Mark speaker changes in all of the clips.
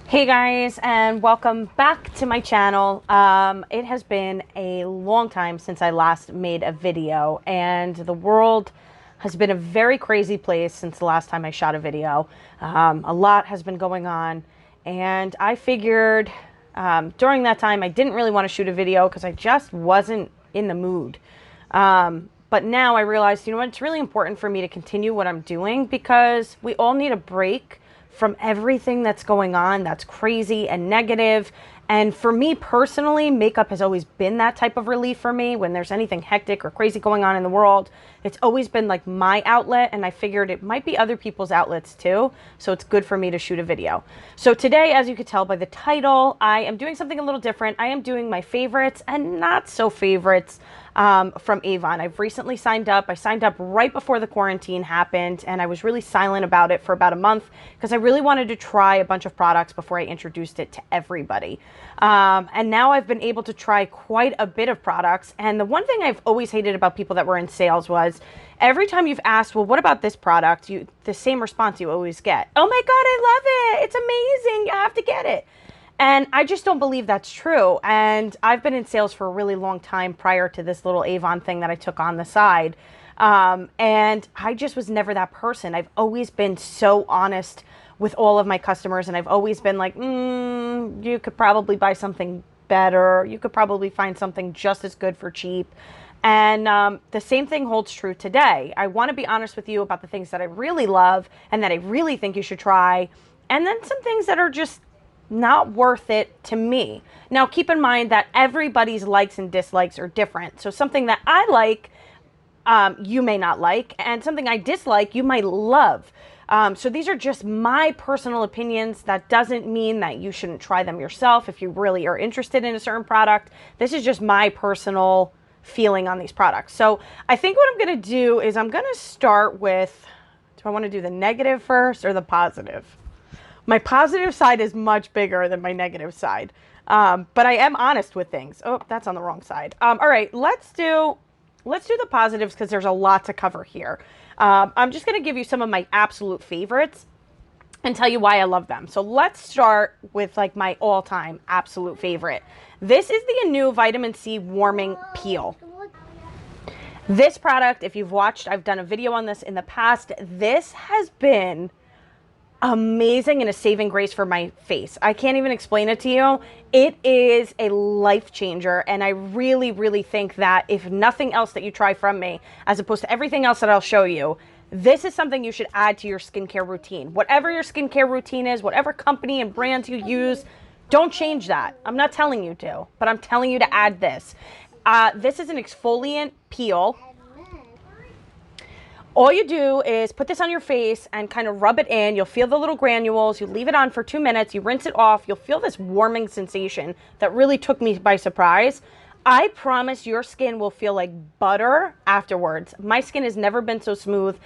Speaker 1: Hey guys, and welcome back to my channel. It has been a long time since I last made a video, and the world has been a very crazy place since the last time I shot a video. A lot has been going on, and I figured during that time I didn't really want to shoot a video because I just wasn't in the mood. But now I realized, you know what, it's really important for me to continue what I'm doing because we all need a break from everything that's going on that's crazy and negative. And for me personally, makeup has always been that type of relief for me. When there's anything hectic or crazy going on in the world, it's always been like my outlet, and I figured it might be other people's outlets too, so it's good for me to shoot a video. So today, as you could tell by the title, I am doing something a little different. I am doing my favorites and not so favorites from Avon. I've recently signed up. I signed up right before the quarantine happened, and I was really silent about it for about a month because I really wanted to try a bunch of products before I introduced it to everybody. And now I've been able to try quite a bit of products. And the one thing I've always hated about people that were in sales was every time you've asked, well, what about this product? The same response you always get. Oh my God, I love it. It's amazing. You have to get it. And I just don't believe that's true. And I've been in sales for a really long time prior to this little Avon thing that I took on the side. And I just was never that person. I've always been so honest with all of my customers. And I've always been like, you could probably buy something better. You could probably find something just as good for cheap. And the same thing holds true today. I want to be honest with you about the things that I really love and that I really think you should try. And then some things that are just not worth it to me. Now, keep in mind that everybody's likes and dislikes are different. So something that I like, you may not like, and something I dislike, you might love. So these are just my personal opinions. That doesn't mean that you shouldn't try them yourself if you really are interested in a certain product. This is just my personal feeling on these products. So I think what I'm going to do is I'm going to start with, do I want to do the negative first or the positive? My positive side is much bigger than my negative side. But I am honest with things. Oh, that's on the wrong side. All right, let's do the positives because there's a lot to cover here. I'm just going to give you some of my absolute favorites and tell you why I love them. So let's start with like my all-time absolute favorite. This is the new Vitamin C Warming Peel. This product, if you've watched, I've done a video on this in the past. This has been amazing and a saving grace for my face. I can't even explain it to you. It is a life changer, and I really, really think that if nothing else that you try from me, as opposed to everything else that I'll show you, this is something you should add to your skincare routine. Whatever your skincare routine is, whatever company and brands you use, don't change that. I'm not telling you to, but I'm telling you to add this. This is an exfoliant peel. All you do is put this on your face and kind of rub it in. You'll feel the little granules. You leave it on for 2 minutes. You rinse it off. You'll feel this warming sensation that really took me by surprise. I promise your skin will feel like butter afterwards. My skin has never been so smooth.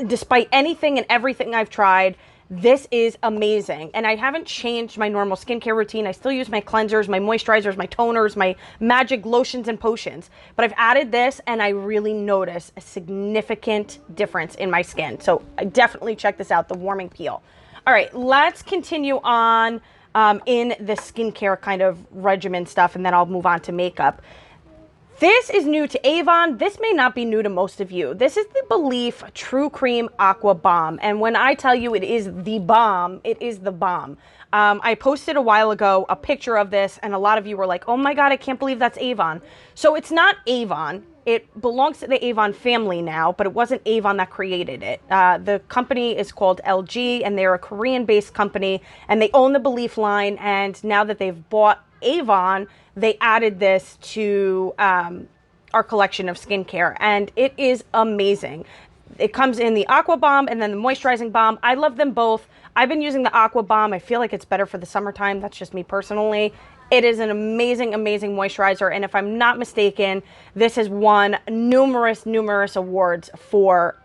Speaker 1: Despite anything and everything I've tried, this is amazing. And I haven't changed my normal skincare routine. I still use my cleansers, my moisturizers, my toners, my magic lotions and potions. But I've added this and I really notice a significant difference in my skin. So I definitely check this out, the Warming Peel. All right, let's continue on in the skincare kind of regimen stuff, and then I'll move on to makeup. This is new to Avon. This may not be new to most of you. This is the Belief True Cream Aqua Bomb. And when I tell you it is the bomb, it is the bomb. I posted a while ago a picture of this, and a lot of you were like, oh my God, I can't believe that's Avon. So it's not Avon. It belongs to the Avon family now, but it wasn't Avon that created it. The company is called LG, and they're a Korean-based company, and they own the Belief line. And now that they've bought Avon, they added this to our collection of skincare, and it is amazing. It comes in the Aqua Bomb and then the Moisturizing Bomb. I love them both. I've been using the Aqua Bomb. I feel like it's better for the summertime. That's just me personally. It is an amazing, amazing moisturizer, and if I'm not mistaken, this has won numerous awards for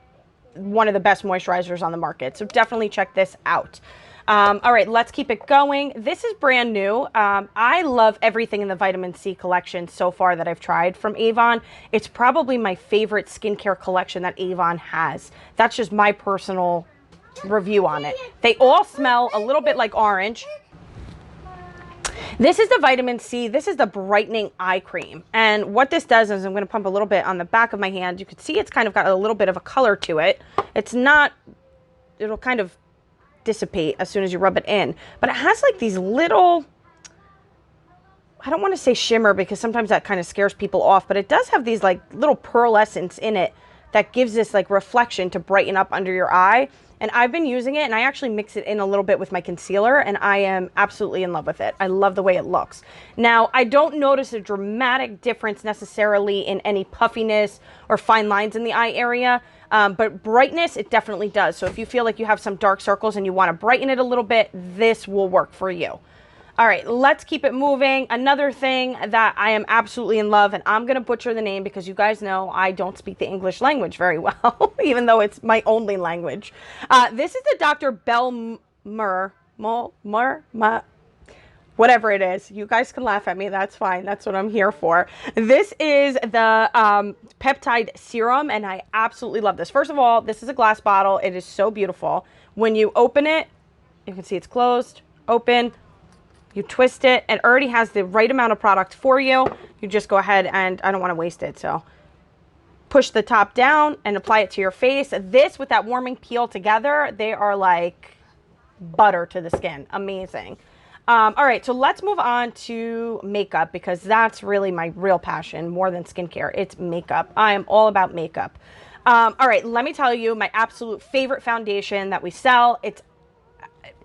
Speaker 1: one of the best moisturizers on the market. So definitely check this out. All right, let's keep it going. This is brand new. I love everything in the vitamin C collection so far that I've tried from Avon. It's probably my favorite skincare collection that Avon has. That's just my personal review on it. They all smell a little bit like orange. This is the vitamin C. This is the Brightening Eye Cream. And what this does is I'm going to pump a little bit on the back of my hand. You can see it's kind of got a little bit of a color to it. It's not, it'll kind of dissipate as soon as you rub it in. But it has like these little, I don't want to say shimmer because sometimes that kind of scares people off, but it does have these like little pearlescence in it that gives this like reflection to brighten up under your eye. And I've been using it, and I actually mix it in a little bit with my concealer, and I am absolutely in love with it. I love the way it looks. Now, I don't notice a dramatic difference necessarily in any puffiness or fine lines in the eye area, but brightness, it definitely does. So if you feel like you have some dark circles and you want to brighten it a little bit, this will work for you. All right, let's keep it moving. Another thing that I am absolutely in love, and I'm going to butcher the name because you guys know I don't speak the English language very well, even though it's my only language. This is the Dr. Whatever it is. You guys can laugh at me. That's fine. That's what I'm here for. This is the peptide serum, and I absolutely love this. First of all, this is a glass bottle. It is so beautiful. When you open it, you can see it's closed, open. You twist it. It already has the right amount of product for you. You just go ahead and, I don't want to waste it, so push the top down and apply it to your face. This with that warming peel together, they are like butter to the skin. Amazing. All right, so let's move on to makeup because that's really my real passion more than skincare. It's makeup. I am all about makeup. All right, let me tell you my absolute favorite foundation that we sell.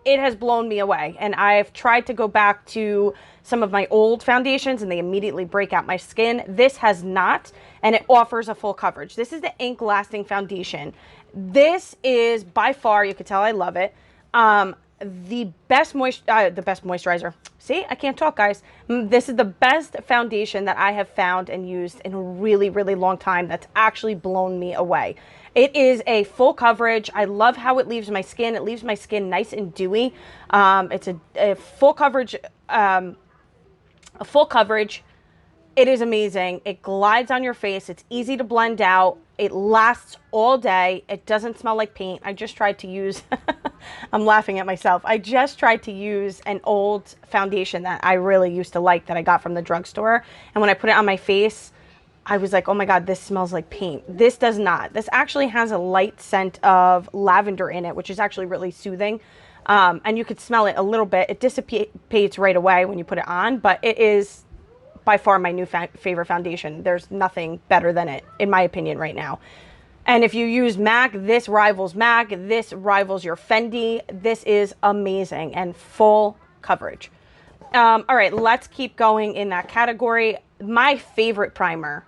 Speaker 1: It has blown me away, and I've tried to go back to some of my old foundations and they immediately break out my skin. This has not, and it offers a full coverage. This is the Ink Lasting Foundation. This is by far, you can tell I love it, the best moisturizer. See, I can't talk, guys. This is the best foundation that I have found and used in a really, really long time. That's actually blown me away. It is a full coverage. I love how it leaves my skin. It leaves my skin nice and dewy. It's a full coverage. It is amazing. It glides on your face. It's easy to blend out. It lasts all day. It doesn't smell like paint. I just tried to use, I'm laughing at myself. I just tried to use an old foundation that I really used to like that I got from the drugstore. And when I put it on my face, I was like, oh my God, this smells like paint. This does not. This actually has a light scent of lavender in it, which is actually really soothing. And you could smell it a little bit. It dissipates right away when you put it on, but it is by far my new favorite foundation. There's nothing better than it, in my opinion, right now. And if you use MAC, this rivals MAC. This rivals your Fendi. This is amazing and full coverage. All right, let's keep going in that category. My favorite primer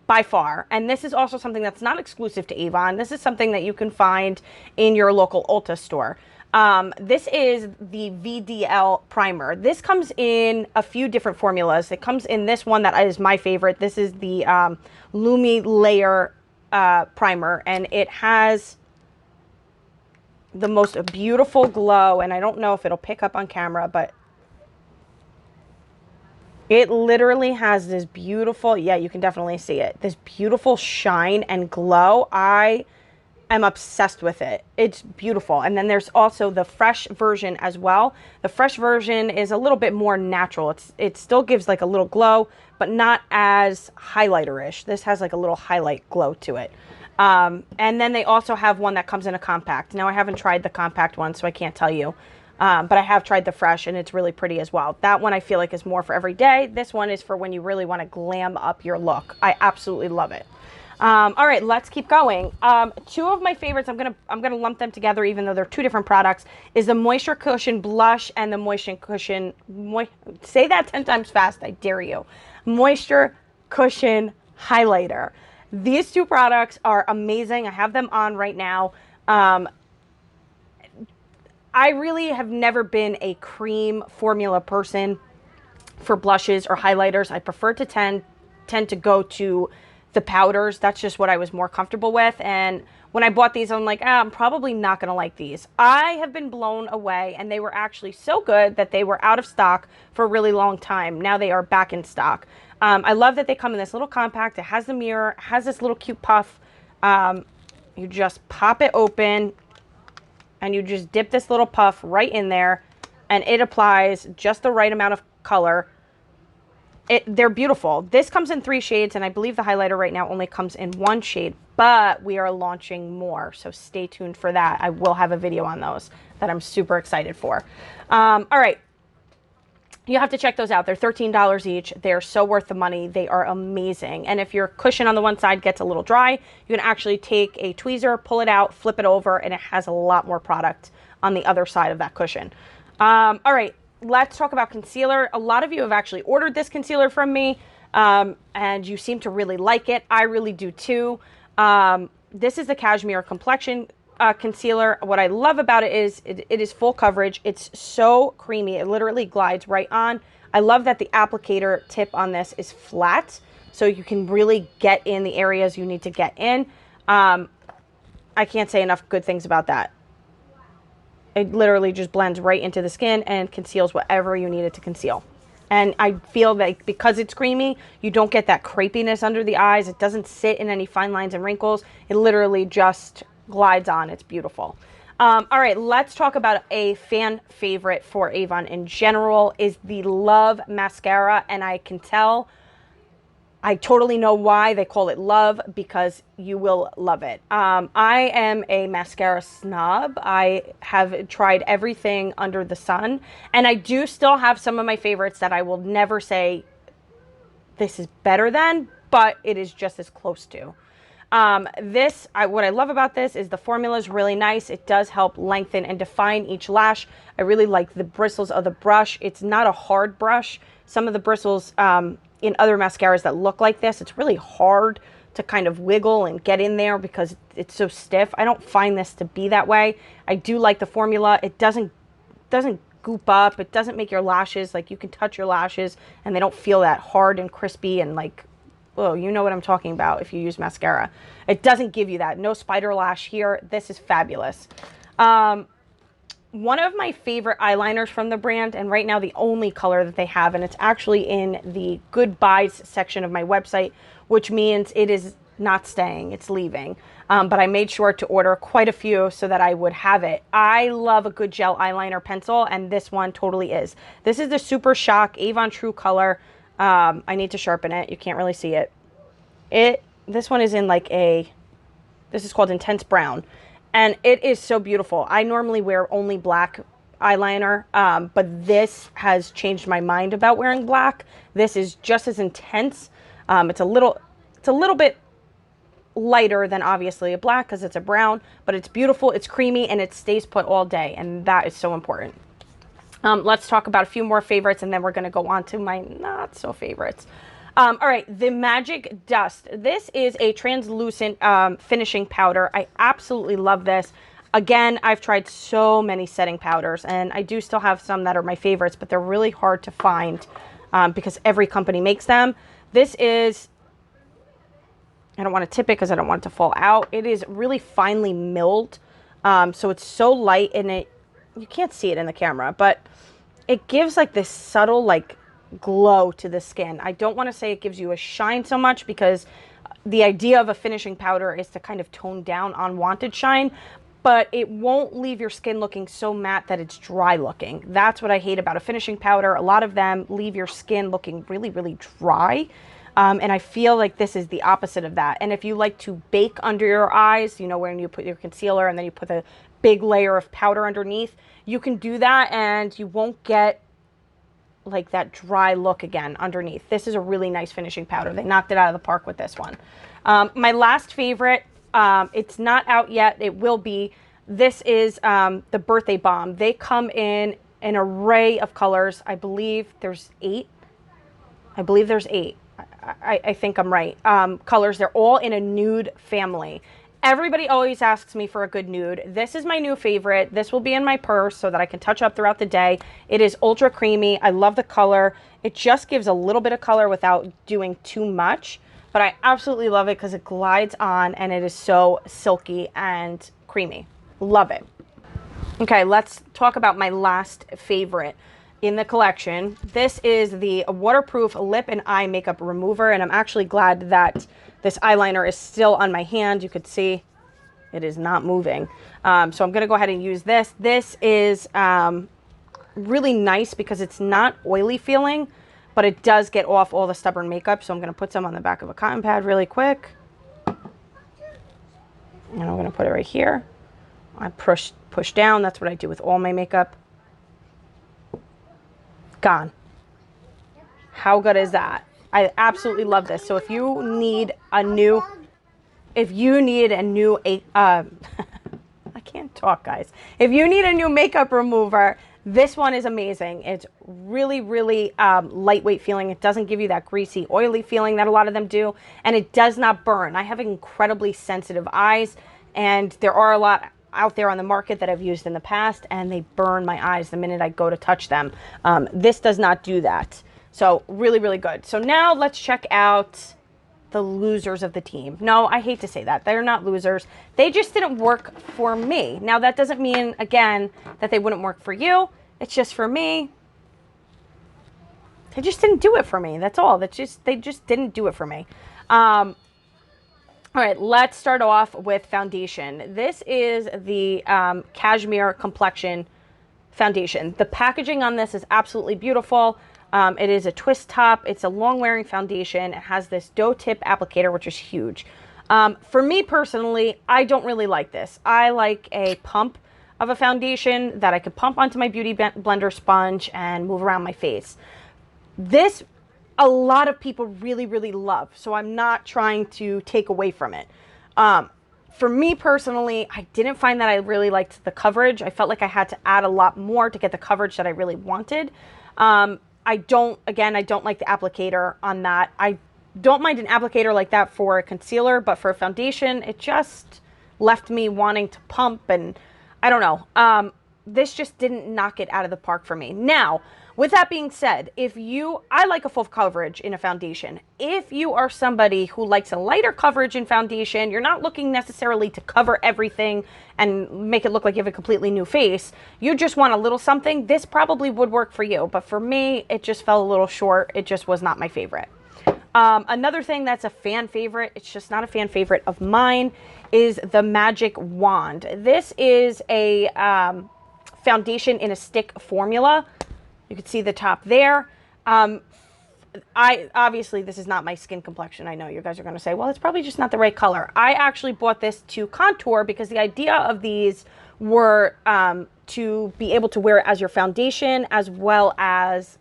Speaker 1: by far, and this is also something that's not exclusive to Avon. This is something that you can find in your local Ulta store. This is the VDL primer. This comes in a few different formulas. It comes in this one that is my favorite. This is the Lumi Layer primer, and it has the most beautiful glow, and I don't know if it'll pick up on camera, but it literally has this beautiful, yeah, you can definitely see it, this beautiful shine and glow. I am obsessed with it. It's beautiful. And then there's also the fresh version as well. The fresh version is a little bit more natural. It still gives like a little glow, but not as highlighter-ish. This has like a little highlight glow to it. And then they also have one that comes in a compact. Now I haven't tried the compact one, so I can't tell you. But I have tried the fresh, and it's really pretty as well. That one I feel like is more for every day. This one is for when you really want to glam up your look. I absolutely love it. All right, let's keep going. Two of my favorites, I'm gonna lump them together, even though they're two different products, is the Moisture Cushion Blush and the Moisture Cushion, say that 10 times fast, I dare you. Moisture Cushion Highlighter. These two products are amazing. I have them on right now. I really have never been a cream formula person for blushes or highlighters. I prefer to tend to go to the powders. That's just what I was more comfortable with. And when I bought these, I'm like, I'm probably not going to like these. I have been blown away, and they were actually so good that they were out of stock for a really long time. Now they are back in stock. I love that they come in this little compact. It has the mirror, it has this little cute puff. You just pop it open, and you just dip this little puff right in there, and it applies just the right amount of color. They're beautiful. This comes in 3 shades, and I believe the highlighter right now only comes in 1 shade, but we are launching more, so stay tuned for that. I will have a video on those that I'm super excited for. All right. You have to check those out. They're $13 each. They're so worth the money. They are amazing. And if your cushion on the one side gets a little dry, you can actually take a tweezer, pull it out, flip it over, and it has a lot more product on the other side of that cushion. All right. Let's talk about concealer. A lot of you have actually ordered this concealer from me, and you seem to really like it. I really do too. This is the Cashmere Complexion concealer. What I love about it is it is full coverage. It's so creamy. It literally glides right on. I love that the applicator tip on this is flat, so you can really get in the areas you need to get in. I can't say enough good things about that. It literally just blends right into the skin and conceals whatever you need it to conceal. And I feel like because it's creamy, you don't get that crepiness under the eyes. It doesn't sit in any fine lines and wrinkles. It literally just glides on. It's beautiful. All right, let's talk about a fan favorite for Avon in general is the Love Mascara. And I can tell, I totally know why they call it Love, because you will love it. I am a mascara snob. I have tried everything under the sun, and I do still have some of my favorites that I will never say this is better than, but it is just as close to. What I love about this is the formula is really nice. It does help lengthen and define each lash. I really like the bristles of the brush. It's not a hard brush. Some of the bristles, in other mascaras that look like this, it's really hard to kind of wiggle and get in there because it's so stiff. I don't find this to be that way. I do like the formula. It doesn't goop up. It doesn't make your lashes, like you can touch your lashes and they don't feel that hard and crispy and like, oh, you know what I'm talking about if you use mascara. It doesn't give you that. No spider lash here. This is fabulous. One of my favorite eyeliners from the brand, and right now the only color that they have, and it's actually in the goodbyes section of my website, which means it is not staying, it's leaving. But I made sure to order quite a few so that I would have it. I love a good gel eyeliner pencil, and this one totally is. This is the Super Shock Avon True Color. I need to sharpen it. You can't really see it. This one is in like this is called Intense Brown. And it is so beautiful. I normally wear only black eyeliner, but this has changed my mind about wearing black. This is just as intense. It's a little bit lighter than obviously a black because it's a brown, but it's beautiful, it's creamy, and it stays put all day, and that is so important. Let's talk about a few more favorites, and then we're going to go on to my not so favorites. All right, the Magic Dust. This is a translucent finishing powder. I absolutely love this. Again, I've tried so many setting powders, and I do still have some that are my favorites, but they're really hard to find because every company makes them. This is, I don't want to tip it because I don't want it to fall out. It is really finely milled, so it's so light, and you can't see it in the camera, but it gives like this subtle like glow to the skin. I don't want to say it gives you a shine so much because the idea of a finishing powder is to kind of tone down unwanted shine, but it won't leave your skin looking so matte that it's dry looking. That's what I hate about a finishing powder. A lot of them leave your skin looking really, really dry. And I feel like this is the opposite of that. And if you like to bake under your eyes, you know, when you put your concealer and then you put a big layer of powder underneath, you can do that and you won't get like that dry look again underneath. This is a really nice finishing powder. They knocked it out of the park with this one. My last favorite, it's not out yet. It will be. This is the Birthday Balm. They come in an array of colors. I believe there's 8. I think I'm right. Colors. They're all in a nude family. Everybody always asks me for a good nude. This is my new favorite. This will be in my purse so that I can touch up throughout the day. It is ultra creamy. I love the color. It just gives a little bit of color without doing too much, but I absolutely love it because it glides on and it is so silky and creamy. Love it. Okay, let's talk about my last favorite in the collection. This is the waterproof lip and eye makeup remover, and I'm actually glad that this eyeliner is still on my hand. You could see it is not moving. So I'm going to go ahead and use this. This is really nice because it's not oily feeling, but it does get off all the stubborn makeup. So I'm going to put some on the back of a cotton pad really quick. And I'm going to put it right here. I push down. That's what I do with all my makeup. Gone. How good is that? I absolutely love this. So if you need a new, I can't talk, guys. If you need a new makeup remover, this one is amazing. It's really, really lightweight feeling. It doesn't give you that greasy, oily feeling that a lot of them do, and it does not burn. I have incredibly sensitive eyes, and there are a lot out there on the market that I've used in the past, and they burn my eyes the minute I go to touch them. This does not do that. So really, really good. So now let's check out the losers of the team. No, I hate to say that. They're not losers. They just didn't work for me. Now, that doesn't mean, again, that they wouldn't work for you. It's just for me. They just didn't do it for me. That's all. They just didn't do it for me. All right, let's start off with foundation. This is the Cashmere Complexion Foundation. The packaging on this is absolutely beautiful. It is a twist top. It's a long wearing foundation. It has this doe tip applicator, which is huge. For me personally, I don't really like this. I like a pump of a foundation that I could pump onto my Beauty Blender sponge and move around my face. This, a lot of people really, really love, so I'm not trying to take away from it. For me personally, I didn't find that I really liked the coverage. I felt like I had to add a lot more to get the coverage that I really wanted. I don't like the applicator on that. I don't mind an applicator like that for a concealer, but for a foundation, it just left me wanting to pump, and I don't know. This just didn't knock it out of the park for me. Now, with that being said, I like a full coverage in a foundation. If you are somebody who likes a lighter coverage in foundation, you're not looking necessarily to cover everything and make it look like you have a completely new face. You just want a little something. This probably would work for you, but for me, it just fell a little short. It just was not my favorite. Another thing that's a fan favorite, it's just not a fan favorite of mine, is the Magic Wand. This is a foundation in a stick formula. You can see the top there. Obviously, this is not my skin complexion. I know you guys are going to say, well, it's probably just not the right color. I actually bought this to contour because the idea of these were to be able to wear it as your foundation, as well as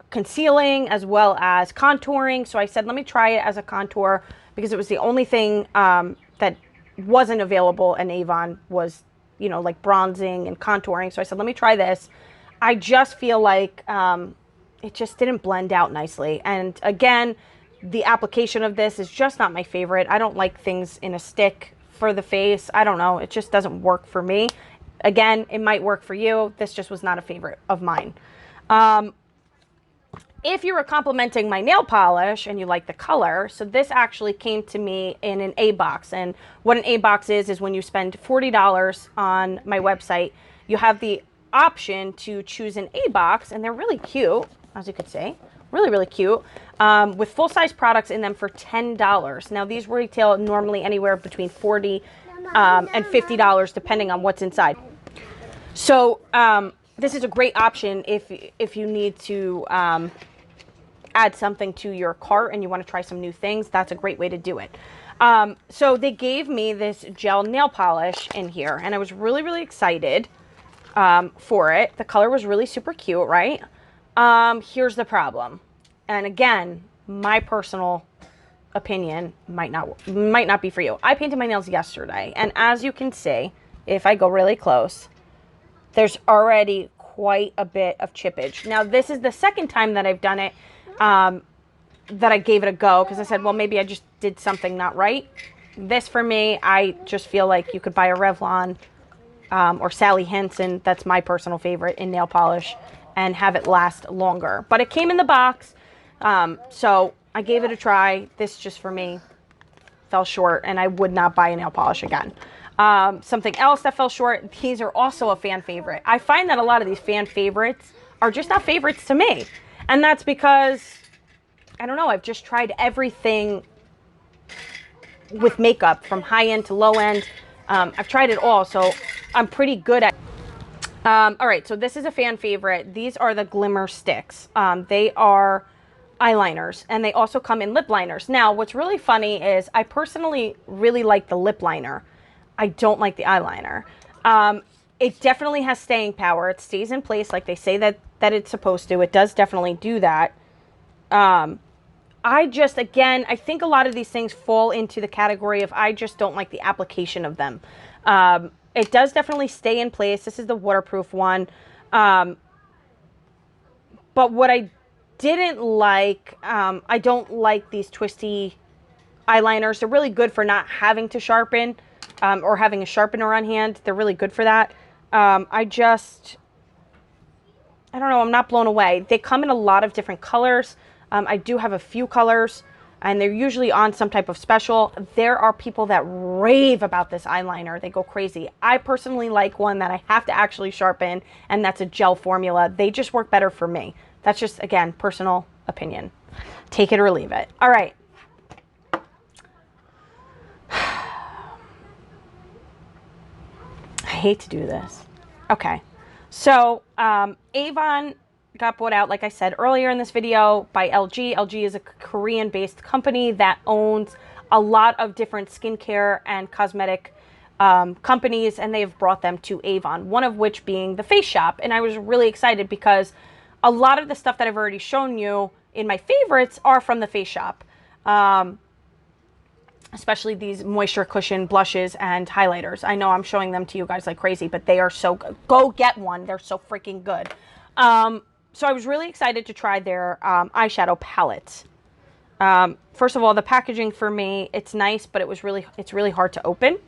Speaker 1: concealing, as well as contouring. So I said, let me try it as a contour because it was the only thing that wasn't available in Avon was, you know, like bronzing and contouring. So I said, let me try this. I just feel like it just didn't blend out nicely. And again, the application of this is just not my favorite. I don't like things in a stick for the face. I don't know. It just doesn't work for me. Again, it might work for you. This just was not a favorite of mine. If you were complimenting my nail polish and you like the color, so this actually came to me in an A box. And what an A box is when you spend $40 on my website, you have the option to choose an A box, and they're really cute, as you could see, really, really cute, with full-size products in them for $10. Now, these retail normally anywhere between $40 and $50, depending on what's inside. So this is a great option if you need to add something to your cart and you want to try some new things. That's a great way to do it. So they gave me this gel nail polish in here, and I was really, really excited for it. The color was really super cute, right? Here's the problem. And again, my personal opinion might not be for you. I painted my nails yesterday, and as you can see, if I go really close, there's already quite a bit of chippage. Now, this is the second time that I've done it, that I gave it a go, because I said, well, maybe I just did something not right. This, for me, I just feel like you could buy a Revlon or Sally Hansen, that's my personal favorite, in nail polish, and have it last longer. But it came in the box, so I gave it a try. This, just for me, fell short, and I would not buy a nail polish again. Something else that fell short, these are also a fan favorite. I find that a lot of these fan favorites are just not favorites to me. And that's because, I don't know, I've just tried everything with makeup, from high end to low end. I've tried it all, so I'm pretty good at All right, so this is a fan favorite. These are the Glimmer Sticks. They are eyeliners, and they also come in lip liners. Now, what's really funny is I personally really like the lip liner. I don't like the eyeliner. It definitely has staying power. It stays in place like they say that it's supposed to. It does definitely do that. I just, again, I think a lot of these things fall into the category of I just don't like the application of them. It does definitely stay in place. This is the waterproof one. But what I didn't like, I don't like these twisty eyeliners. They're really good for not having to sharpen or having a sharpener on hand. They're really good for that. I don't know, I'm not blown away. They come in a lot of different colors. I do have a few colors, and they're usually on some type of special. There are people that rave about this eyeliner. They go crazy. I personally like one that I have to actually sharpen, and that's a gel formula. They just work better for me. That's just, again, personal opinion. Take it or leave it. All right. I hate to do this. Okay. So, Avon got bought out, like I said earlier in this video, by LG. LG is a Korean-based company that owns a lot of different skincare and cosmetic companies, and they've brought them to Avon, one of which being the Face Shop. And I was really excited because a lot of the stuff that I've already shown you in my favorites are from the Face Shop. Especially these moisture cushion blushes and highlighters. I know I'm showing them to you guys like crazy, but they are so good. Go get one. They're so freaking good. So I was really excited to try their eyeshadow palette. First of all, the packaging for me, it's nice, but it's really hard to open.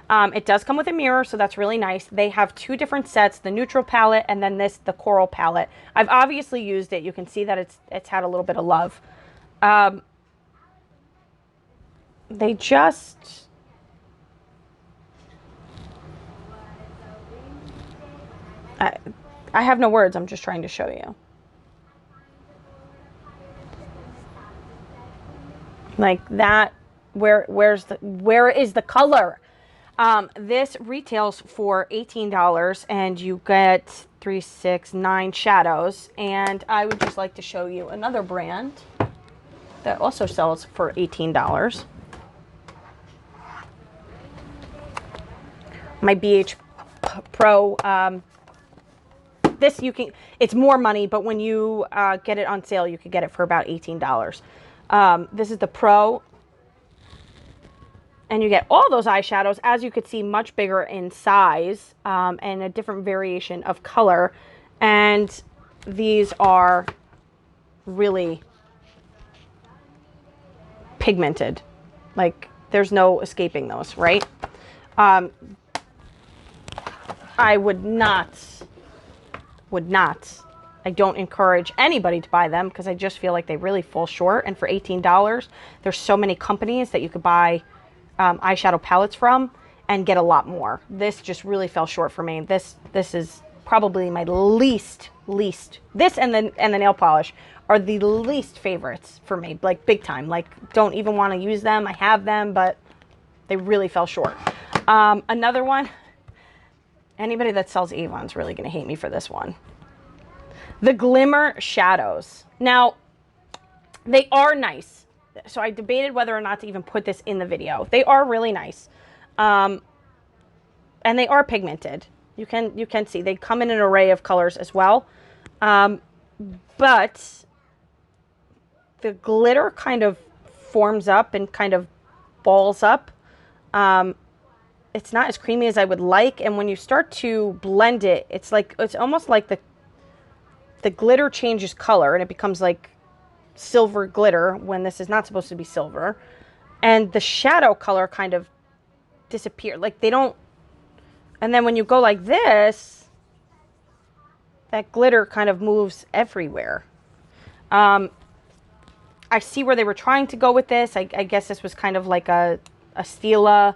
Speaker 1: It does come with a mirror, so that's really nice. They have two different sets, the neutral palette and then the coral palette. I've obviously used it. You can see that it's had a little bit of love. They just... I have no words. I'm just trying to show you. Like that, where is the color? This retails for $18 and you get 3, 6, 9 shadows. And I would just like to show you another brand that also sells for $18. My BH Pro, this it's more money, but when you get it on sale, you could get it for about $18. This is the Pro, and you get all those eyeshadows, as you could see, much bigger in size, and a different variation of color. And these are really pigmented. Like, there's no escaping those, right? I would not. I don't encourage anybody to buy them because I just feel like they really fall short. And for $18, there's so many companies that you could buy eyeshadow palettes from and get a lot more. This just really fell short for me. This is probably my least. This and the nail polish are the least favorites for me, like big time. Like, don't even want to use them. I have them, but they really fell short. Another one. Anybody that sells Avon's really going to hate me for this one. The Glimmer Shadows. Now, they are nice. So I debated whether or not to even put this in the video. They are really nice. And they are pigmented. You can see they come in an array of colors as well. But the glitter kind of forms up and kind of balls up. It's not as creamy as I would like, and when you start to blend it, it's almost like the glitter changes color and it becomes like silver glitter when this is not supposed to be silver, and the shadow color kind of disappears. Like, they don't, and then when you go like this, that glitter kind of moves everywhere. I see where they were trying to go with this. I guess this was kind of like a Stila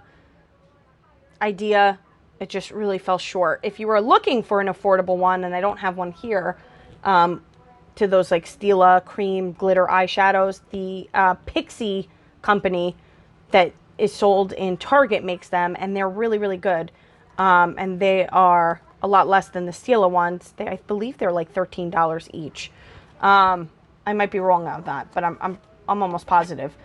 Speaker 1: idea. It just really fell short. If you were looking for an affordable one, and I don't have one here, to those like Stila cream glitter eyeshadows, the Pixie company that is sold in Target makes them, and they're really, really good. And they are a lot less than the Stila ones. I believe they're like $13 each. I might be wrong on that, but I'm almost positive.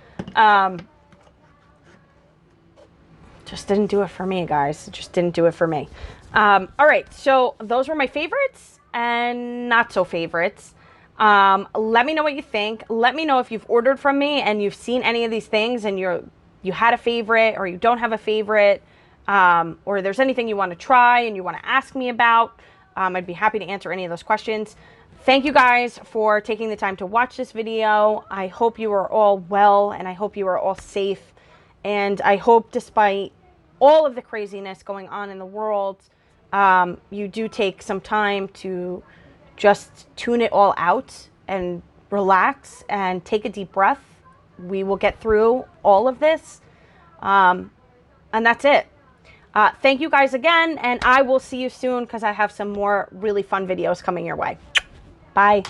Speaker 1: Just didn't do it for me, guys. It just didn't do it for me. All right, so those were my favorites and not so favorites. Let me know what you think. Let me know if you've ordered from me and you've seen any of these things and you had a favorite or you don't have a favorite, or there's anything you want to try and you want to ask me about. I'd be happy to answer any of those questions. Thank you guys for taking the time to watch this video. I hope you are all well and I hope you are all safe. And I hope despite all of the craziness going on in the world, you do take some time to just tune it all out and relax and take a deep breath. We will get through all of this. And that's it. Thank you guys again, and I will see you soon because I have some more really fun videos coming your way. Bye.